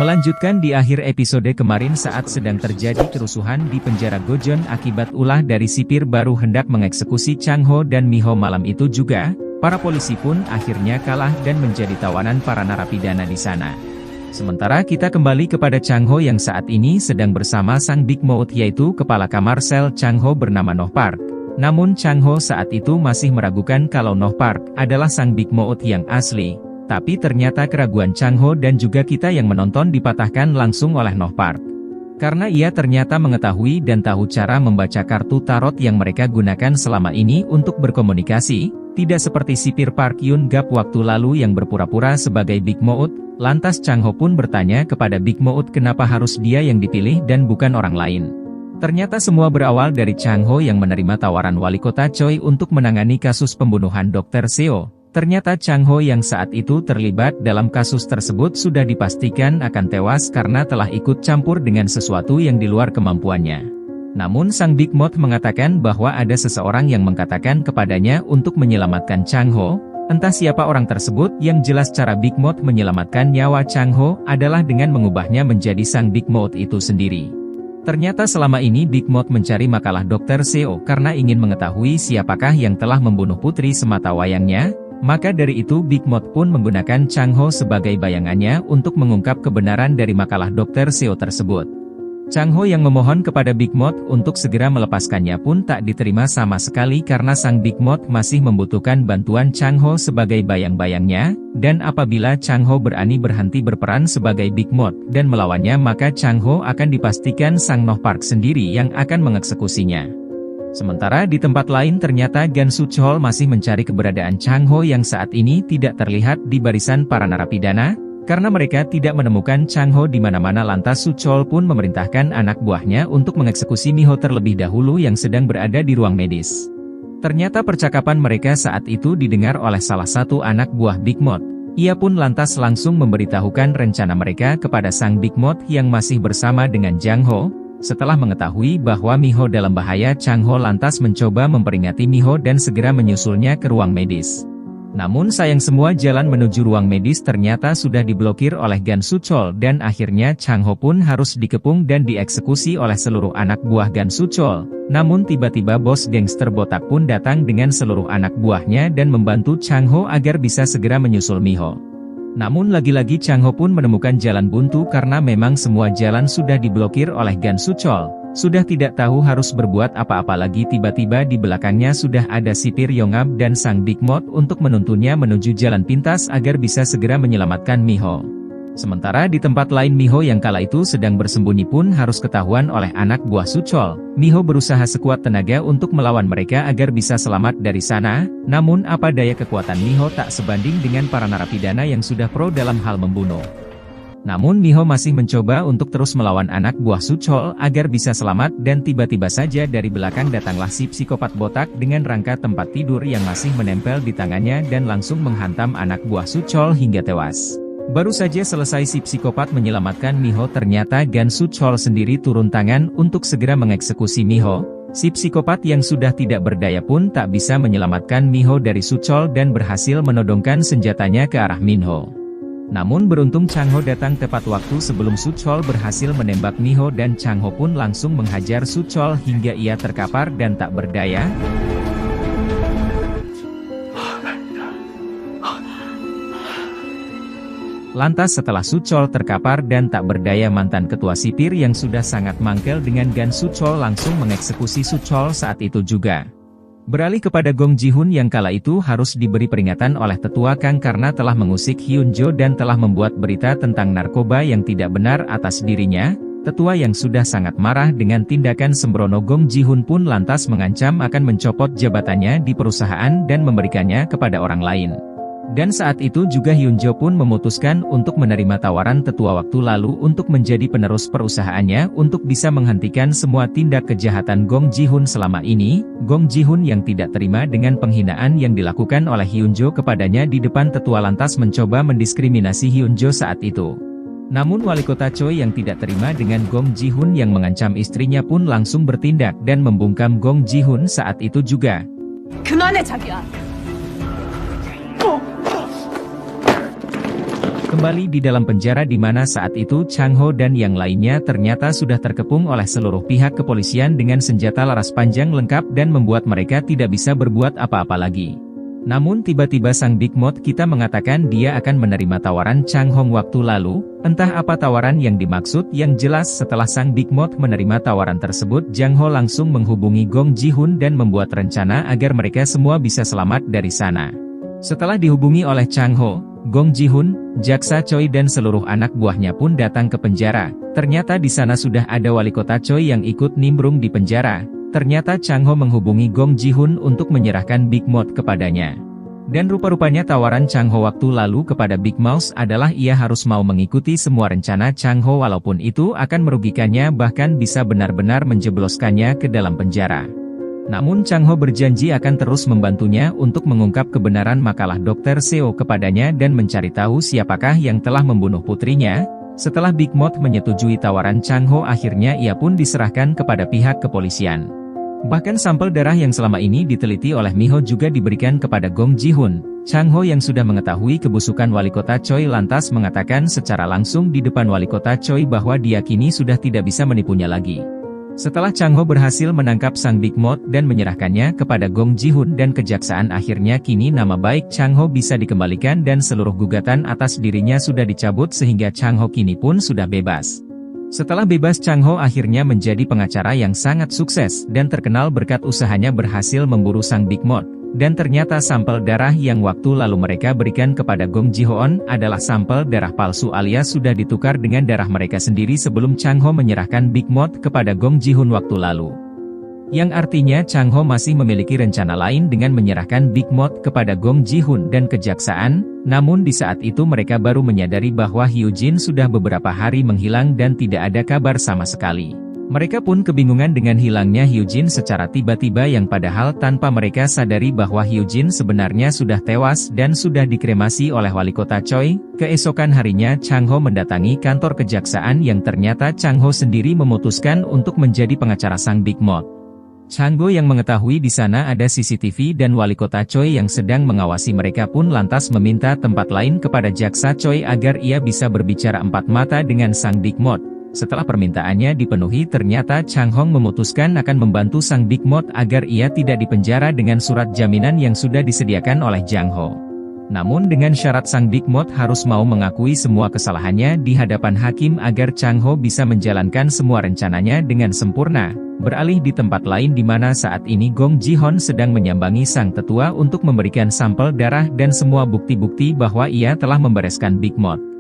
Melanjutkan di akhir episode kemarin saat sedang terjadi kerusuhan di penjara Gojeon akibat ulah dari sipir baru hendak mengeksekusi Chang Ho dan Miho malam itu juga, para polisi pun akhirnya kalah dan menjadi tawanan para narapidana di sana. Sementara kita kembali kepada Chang Ho yang saat ini sedang bersama sang Big Mouth yaitu kepala kamar sel Chang Ho bernama Noh Park. Namun Chang Ho saat itu masih meragukan kalau Noh Park adalah sang Big Mouth yang asli. Tapi ternyata keraguan Chang Ho dan juga kita yang menonton dipatahkan langsung oleh Noh Park. Karena ia ternyata mengetahui dan tahu cara membaca kartu tarot yang mereka gunakan selama ini untuk berkomunikasi, tidak seperti sipir Park Yun Gap waktu lalu yang berpura-pura sebagai Big Mouth. Lantas Chang Ho pun bertanya kepada Big Mouth kenapa harus dia yang dipilih dan bukan orang lain. Ternyata semua berawal dari Chang Ho yang menerima tawaran wali kota Choi untuk menangani kasus pembunuhan Dr. Seo. Ternyata Chang Ho yang saat itu terlibat dalam kasus tersebut sudah dipastikan akan tewas karena telah ikut campur dengan sesuatu yang di luar kemampuannya. Namun sang Big Mouth mengatakan bahwa ada seseorang yang mengatakan kepadanya untuk menyelamatkan Chang Ho. Entah siapa orang tersebut, yang jelas cara Big Mouth menyelamatkan nyawa Chang Ho adalah dengan mengubahnya menjadi sang Big Mouth itu sendiri. Ternyata selama ini Big Mouth mencari makalah Dr. Seo karena ingin mengetahui siapakah yang telah membunuh putri sematawayangnya. Maka dari itu Big Mouth pun menggunakan Chang Ho sebagai bayangannya untuk mengungkap kebenaran dari makalah Dr. Seo tersebut. Chang Ho yang memohon kepada Big Mouth untuk segera melepaskannya pun tak diterima sama sekali karena sang Big Mouth masih membutuhkan bantuan Chang Ho sebagai bayang-bayangnya, dan apabila Chang Ho berani berhenti berperan sebagai Big Mouth dan melawannya maka Chang Ho akan dipastikan sang Noh Park sendiri yang akan mengeksekusinya. Sementara di tempat lain ternyata Gan Soo Chol masih mencari keberadaan Chang Ho yang saat ini tidak terlihat di barisan para narapidana, karena mereka tidak menemukan Chang Ho di mana-mana. Lantas Soo Chol pun memerintahkan anak buahnya untuk mengeksekusi Miho terlebih dahulu yang sedang berada di ruang medis. Ternyata percakapan mereka saat itu didengar oleh salah satu anak buah Big Mouth. Ia pun lantas langsung memberitahukan rencana mereka kepada sang Big Mouth yang masih bersama dengan Chang Ho. Setelah mengetahui bahwa Miho dalam bahaya, Chang Ho lantas mencoba memperingati Miho dan segera menyusulnya ke ruang medis. Namun sayang semua jalan menuju ruang medis ternyata sudah diblokir oleh Gan Soo Chol dan akhirnya Chang Ho pun harus dikepung dan dieksekusi oleh seluruh anak buah Gan Soo Chol. Namun tiba-tiba bos gangster botak pun datang dengan seluruh anak buahnya dan membantu Chang Ho agar bisa segera menyusul Miho. Namun lagi-lagi Chang Ho pun menemukan jalan buntu karena memang semua jalan sudah diblokir oleh Gan Soo Chol. Sudah tidak tahu harus berbuat apa-apa lagi, tiba-tiba di belakangnya sudah ada sipir Yongab dan sang Big Mouth untuk menuntunnya menuju jalan pintas agar bisa segera menyelamatkan Miho. Sementara di tempat lain Miho yang kala itu sedang bersembunyi pun harus ketahuan oleh anak buah Soo Chol. Miho berusaha sekuat tenaga untuk melawan mereka agar bisa selamat dari sana, namun apa daya kekuatan Miho tak sebanding dengan para narapidana yang sudah pro dalam hal membunuh. Namun Miho masih mencoba untuk terus melawan anak buah Soo Chol agar bisa selamat dan tiba-tiba saja dari belakang datanglah si psikopat botak dengan rangka tempat tidur yang masih menempel di tangannya dan langsung menghantam anak buah Soo Chol hingga tewas. Baru saja selesai si psikopat menyelamatkan Miho ternyata Gan Soo Chol sendiri turun tangan untuk segera mengeksekusi Miho. Si psikopat yang sudah tidak berdaya pun tak bisa menyelamatkan Miho dari Soo Chol dan berhasil menodongkan senjatanya ke arah Minho. Namun beruntung Chang Ho datang tepat waktu sebelum Soo Chol berhasil menembak Miho dan Chang Ho pun langsung menghajar Soo Chol hingga ia terkapar dan tak berdaya. Lantas setelah Soo Chol terkapar dan tak berdaya, mantan ketua sipir yang sudah sangat mangkel dengan Gan Soo Chol langsung mengeksekusi Soo Chol saat itu juga. Beralih kepada Gong Ji-hun yang kala itu harus diberi peringatan oleh tetua Kang karena telah mengusik Hyun Jo dan telah membuat berita tentang narkoba yang tidak benar atas dirinya. Tetua yang sudah sangat marah dengan tindakan sembrono Gong Ji-hun pun lantas mengancam akan mencopot jabatannya di perusahaan dan memberikannya kepada orang lain. Dan saat itu juga Hyun Jo pun memutuskan untuk menerima tawaran tetua waktu lalu untuk menjadi penerus perusahaannya untuk bisa menghentikan semua tindak kejahatan Gong Ji-hun selama ini. Gong Ji-hun yang tidak terima dengan penghinaan yang dilakukan oleh Hyun Jo kepadanya di depan tetua lantas mencoba mendiskriminasi Hyun Jo saat itu. Namun wali kota Choi yang tidak terima dengan Gong Ji-hun yang mengancam istrinya pun langsung bertindak dan membungkam Gong Ji-hun saat itu juga. 그만해 자기야. Kembali di dalam penjara di mana saat itu Chang Ho dan yang lainnya ternyata sudah terkepung oleh seluruh pihak kepolisian dengan senjata laras panjang lengkap dan membuat mereka tidak bisa berbuat apa-apa lagi. Namun tiba-tiba sang Big Mouth kita mengatakan dia akan menerima tawaran Chang Hong waktu lalu, entah apa tawaran yang dimaksud. Yang jelas setelah sang Big Mouth menerima tawaran tersebut, Chang Ho langsung menghubungi Gong Ji-hun dan membuat rencana agar mereka semua bisa selamat dari sana. Setelah dihubungi oleh Chang Ho, Gong Ji-hun, Jaksa Choi dan seluruh anak buahnya pun datang ke penjara. Ternyata di sana sudah ada wali kota Choi yang ikut nimbrung di penjara. Ternyata Chang Ho menghubungi Gong Ji-hun untuk menyerahkan Big Mouth kepadanya. Dan rupa-rupanya tawaran Chang Ho waktu lalu kepada Big Mouth adalah ia harus mau mengikuti semua rencana Chang Ho walaupun itu akan merugikannya bahkan bisa benar-benar menjebloskannya ke dalam penjara. Namun Chang Ho berjanji akan terus membantunya untuk mengungkap kebenaran makalah Dr. Seo kepadanya dan mencari tahu siapakah yang telah membunuh putrinya. Setelah Big Mouth menyetujui tawaran Chang Ho, akhirnya ia pun diserahkan kepada pihak kepolisian. Bahkan sampel darah yang selama ini diteliti oleh Miho juga diberikan kepada Gong Ji-hun. Chang Ho yang sudah mengetahui kebusukan wali kota Choi lantas mengatakan secara langsung di depan wali kota Choi bahwa dia kini sudah tidak bisa menipunya lagi. Setelah Chang Ho berhasil menangkap sang Big Mouth dan menyerahkannya kepada Gong Ji-hun dan kejaksaan, akhirnya kini nama baik Chang Ho bisa dikembalikan dan seluruh gugatan atas dirinya sudah dicabut sehingga Chang Ho kini pun sudah bebas. Setelah bebas, Chang Ho akhirnya menjadi pengacara yang sangat sukses dan terkenal berkat usahanya berhasil memburu sang Big Mouth. Dan ternyata sampel darah yang waktu lalu mereka berikan kepada Gong Ji-hoon adalah sampel darah palsu alias sudah ditukar dengan darah mereka sendiri sebelum Chang Ho menyerahkan Big Mouth kepada Gong Ji-hun waktu lalu. Yang artinya Chang Ho masih memiliki rencana lain dengan menyerahkan Big Mouth kepada Gong Ji-hun dan kejaksaan, namun di saat itu mereka baru menyadari bahwa Hyo Jin sudah beberapa hari menghilang dan tidak ada kabar sama sekali. Mereka pun kebingungan dengan hilangnya Hyo Jin secara tiba-tiba yang padahal tanpa mereka sadari bahwa Hyo Jin sebenarnya sudah tewas dan sudah dikremasi oleh wali kota Choi. Keesokan harinya Chang Ho mendatangi kantor kejaksaan yang ternyata Chang Ho sendiri memutuskan untuk menjadi pengacara sang Big Mouth. Chang Ho yang mengetahui di sana ada CCTV dan wali kota Choi yang sedang mengawasi mereka pun lantas meminta tempat lain kepada jaksa Choi agar ia bisa berbicara empat mata dengan sang Big Mouth. Setelah permintaannya dipenuhi, ternyata Chang Hong memutuskan akan membantu sang Big Mouth agar ia tidak dipenjara dengan surat jaminan yang sudah disediakan oleh Chang Ho. Namun dengan syarat sang Big Mouth harus mau mengakui semua kesalahannya di hadapan hakim agar Chang Ho bisa menjalankan semua rencananya dengan sempurna. Beralih di tempat lain di mana saat ini Gong Ji-hoon sedang menyambangi sang tetua untuk memberikan sampel darah dan semua bukti-bukti bahwa ia telah membereskan Big Mouth.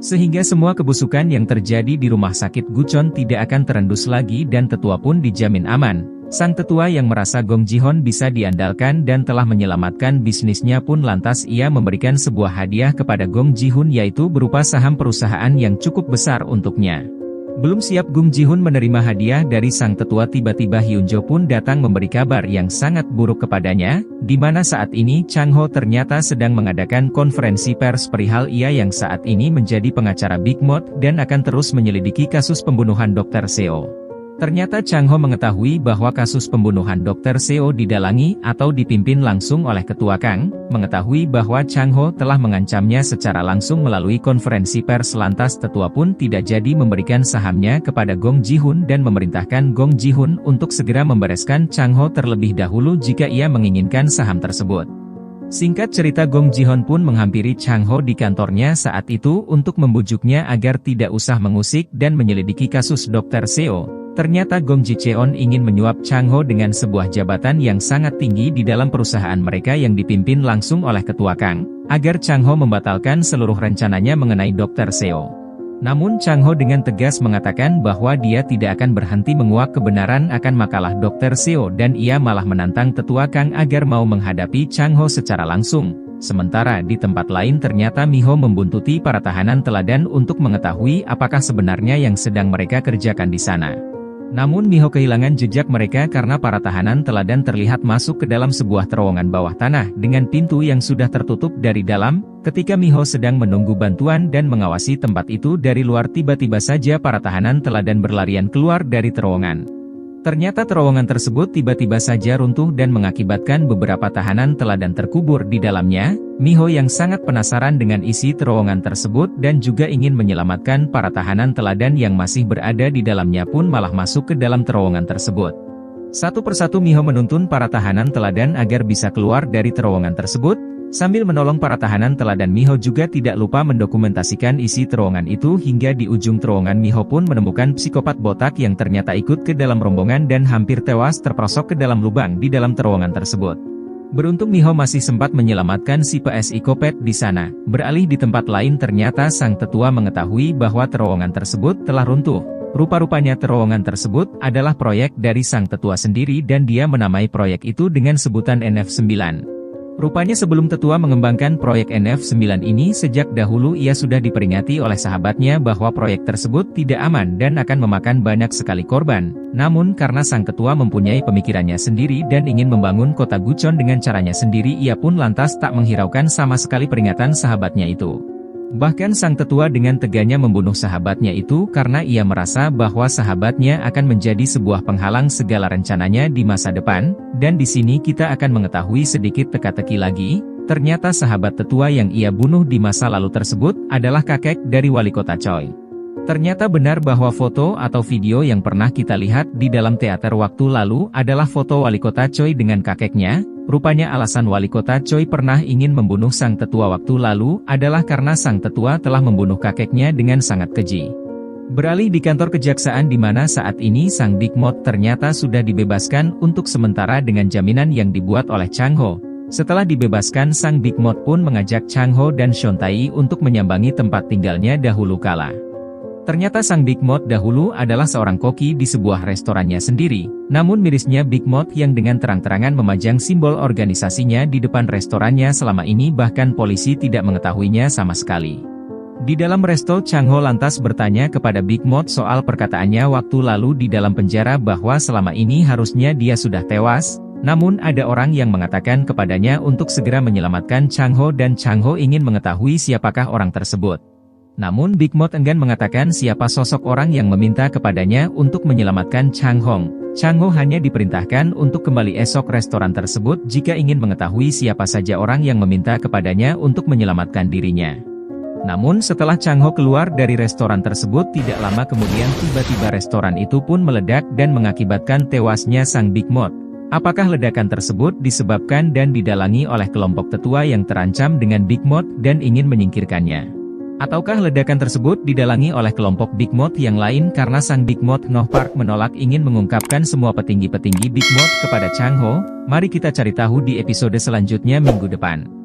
Sehingga semua kebusukan yang terjadi di rumah sakit Gucheon tidak akan terendus lagi dan tetua pun dijamin aman. Sang tetua yang merasa Gong Ji-hoon bisa diandalkan dan telah menyelamatkan bisnisnya pun lantas ia memberikan sebuah hadiah kepada Gong Ji-hoon yaitu berupa saham perusahaan yang cukup besar untuknya. Belum siap Gong Ji-hoon menerima hadiah dari sang tetua, tiba-tiba Hyun-jo pun datang memberi kabar yang sangat buruk kepadanya, di mana saat ini Chang Ho ternyata sedang mengadakan konferensi pers perihal ia yang saat ini menjadi pengacara Big Mouth dan akan terus menyelidiki kasus pembunuhan Dr. Seo. Ternyata Chang Ho mengetahui bahwa kasus pembunuhan Dr. Seo didalangi atau dipimpin langsung oleh Ketua Kang, mengetahui bahwa Chang Ho telah mengancamnya secara langsung melalui konferensi pers lantas tetua pun tidak jadi memberikan sahamnya kepada Gong Ji-hoon dan memerintahkan Gong Ji-hoon untuk segera membereskan Chang Ho terlebih dahulu jika ia menginginkan saham tersebut. Singkat cerita, Gong Ji-hoon pun menghampiri Chang Ho di kantornya saat itu untuk membujuknya agar tidak usah mengusik dan menyelidiki kasus Dr. Seo. Ternyata Gong Ji-cheon ingin menyuap Chang Ho dengan sebuah jabatan yang sangat tinggi di dalam perusahaan mereka yang dipimpin langsung oleh Ketua Kang, agar Chang Ho membatalkan seluruh rencananya mengenai Dr. Seo. Namun Chang Ho dengan tegas mengatakan bahwa dia tidak akan berhenti menguak kebenaran akan makalah Dr. Seo dan ia malah menantang Tetua Kang agar mau menghadapi Chang Ho secara langsung. Sementara di tempat lain ternyata Miho membuntuti para tahanan teladan untuk mengetahui apakah sebenarnya yang sedang mereka kerjakan di sana. Namun Miho kehilangan jejak mereka karena para tahanan teladan terlihat masuk ke dalam sebuah terowongan bawah tanah dengan pintu yang sudah tertutup dari dalam. Ketika Miho sedang menunggu bantuan dan mengawasi tempat itu dari luar, tiba-tiba saja para tahanan teladan berlarian keluar dari terowongan. Ternyata terowongan tersebut tiba-tiba saja runtuh dan mengakibatkan beberapa tahanan teladan terkubur di dalamnya. Miho yang sangat penasaran dengan isi terowongan tersebut dan juga ingin menyelamatkan para tahanan teladan yang masih berada di dalamnya pun malah masuk ke dalam terowongan tersebut. Satu persatu Miho menuntun para tahanan teladan agar bisa keluar dari terowongan tersebut. Sambil menolong para tahanan teladan, Miho juga tidak lupa mendokumentasikan isi terowongan itu hingga di ujung terowongan Miho pun menemukan psikopat botak yang ternyata ikut ke dalam rombongan dan hampir tewas terperosok ke dalam lubang di dalam terowongan tersebut. Beruntung Miho masih sempat menyelamatkan si psikopat di sana. Beralih di tempat lain, ternyata sang tetua mengetahui bahwa terowongan tersebut telah runtuh. Rupa-rupanya terowongan tersebut adalah proyek dari sang tetua sendiri dan dia menamai proyek itu dengan sebutan NF9. Rupanya sebelum tetua mengembangkan proyek NF9 ini, sejak dahulu ia sudah diperingati oleh sahabatnya bahwa proyek tersebut tidak aman dan akan memakan banyak sekali korban. Namun karena sang tetua mempunyai pemikirannya sendiri dan ingin membangun kota Guchon dengan caranya sendiri, ia pun lantas tak menghiraukan sama sekali peringatan sahabatnya itu. Bahkan sang tetua dengan teganya membunuh sahabatnya itu karena ia merasa bahwa sahabatnya akan menjadi sebuah penghalang segala rencananya di masa depan. Dan di sini kita akan mengetahui sedikit teka-teki lagi, ternyata sahabat tetua yang ia bunuh di masa lalu tersebut adalah kakek dari wali kota Choi. Ternyata benar bahwa foto atau video yang pernah kita lihat di dalam teater waktu lalu adalah foto wali kota Choi dengan kakeknya. Rupanya alasan wali kota Choi pernah ingin membunuh sang tetua waktu lalu adalah karena sang tetua telah membunuh kakeknya dengan sangat keji. Beralih di kantor kejaksaan di mana saat ini sang Big Mouth ternyata sudah dibebaskan untuk sementara dengan jaminan yang dibuat oleh Chang Ho. Setelah dibebaskan, sang Big Mouth pun mengajak Chang Ho dan Shontai untuk menyambangi tempat tinggalnya dahulu kala. Ternyata sang Big Mouth dahulu adalah seorang koki di sebuah restorannya sendiri. Namun mirisnya Big Mouth yang dengan terang-terangan memajang simbol organisasinya di depan restorannya selama ini bahkan polisi tidak mengetahuinya sama sekali. Di dalam resto, Chang Ho lantas bertanya kepada Big Mouth soal perkataannya waktu lalu di dalam penjara bahwa selama ini harusnya dia sudah tewas. Namun ada orang yang mengatakan kepadanya untuk segera menyelamatkan Chang Ho dan Chang Ho ingin mengetahui siapakah orang tersebut. Namun Big Mouth enggan mengatakan siapa sosok orang yang meminta kepadanya untuk menyelamatkan Chang Ho. Chang Ho hanya diperintahkan untuk kembali esok restoran tersebut jika ingin mengetahui siapa saja orang yang meminta kepadanya untuk menyelamatkan dirinya. Namun setelah Chang Ho keluar dari restoran tersebut tidak lama kemudian tiba-tiba restoran itu pun meledak dan mengakibatkan tewasnya sang Big Mouth. Apakah ledakan tersebut disebabkan dan didalangi oleh kelompok tetua yang terancam dengan Big Mouth dan ingin menyingkirkannya? Ataukah ledakan tersebut didalangi oleh kelompok Big Mouth yang lain karena sang Big Mouth Noh Park menolak ingin mengungkapkan semua petinggi-petinggi Big Mouth kepada Chang Ho? Mari kita cari tahu di episode selanjutnya minggu depan.